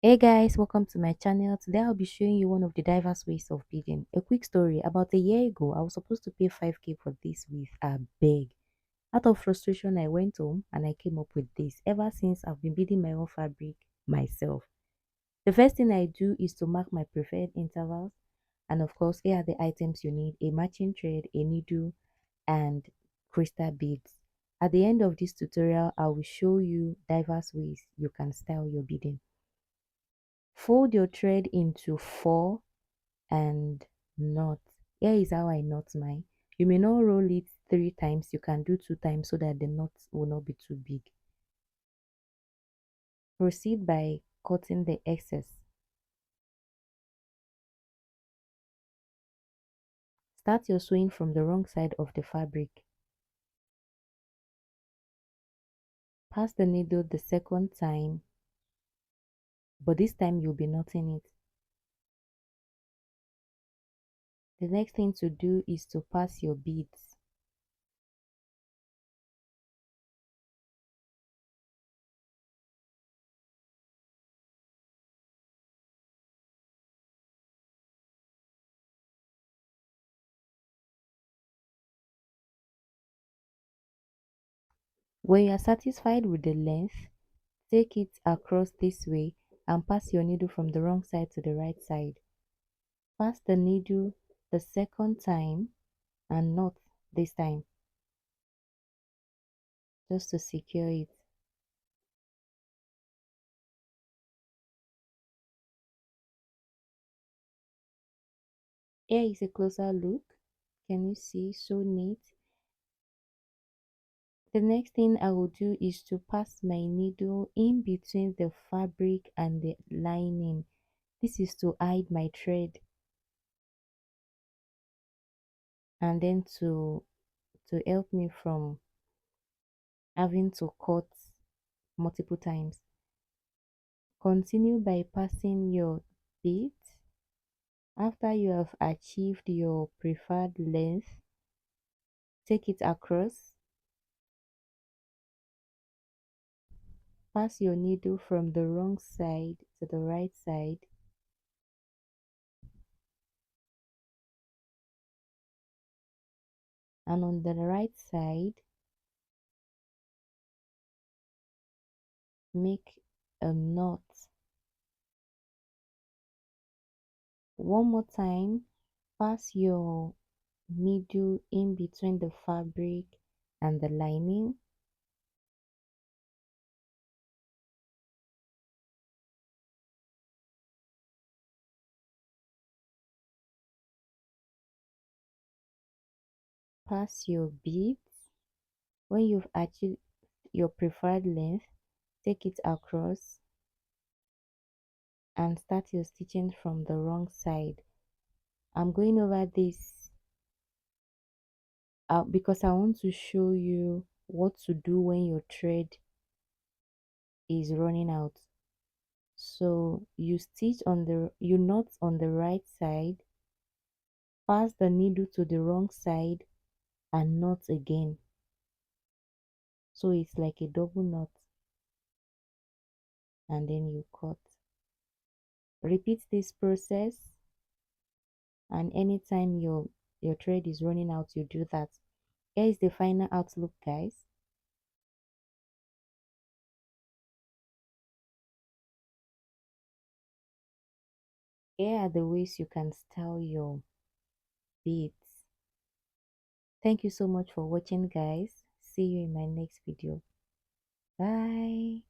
Hey guys, welcome to my channel. Today I'll be showing you one of the diverse ways of beading. A quick story. About a year ago, I was supposed to pay 5k for this with a bag. Out of frustration, I went home and I came up with this. Ever since, I've been beading my own fabric myself. The first thing I do is to mark my preferred intervals. And of course, here are the items you need: a matching thread, a needle, and crystal beads. At the end of this tutorial, I will show you diverse ways you can style your beading. Fold your thread into four and knot. Here is how I knot mine. You may not roll it 3 times, you can do 2 times so that the knot will not be too big. Proceed by cutting the excess. Start your sewing from the wrong side of the fabric. Pass the needle the second time, but this time you'll be knotting it. The next thing to do is to pass your beads. When you are satisfied with the length, take it across this way and pass your needle from the wrong side to the right side. Pass the needle the second time and knot this time, just to secure it. Here is a closer look. Can you see? So neat. The next thing I will do is to pass my needle in between the fabric and the lining. This is to hide my thread, and then to help me from having to cut multiple times. Continue by passing your beads. After you have achieved your preferred length, take it across. Pass your needle from the wrong side to the right side. And on the right side, make a knot. One more time, pass your needle in between the fabric and the lining. Pass your beads. When you've achieved your preferred length, take it across and start your stitching from the wrong side. I'm going over this because I want to show you what to do when your thread is running out. So you knot on the right side, pass the needle to the wrong side and knot again. So it's like a double knot, and then you cut. Repeat this process, and anytime your thread is running out, you do that. Here is the final outlook, guys. Here are the ways you can style your beads. Thank you so much for watching, guys. See you in my next video. Bye.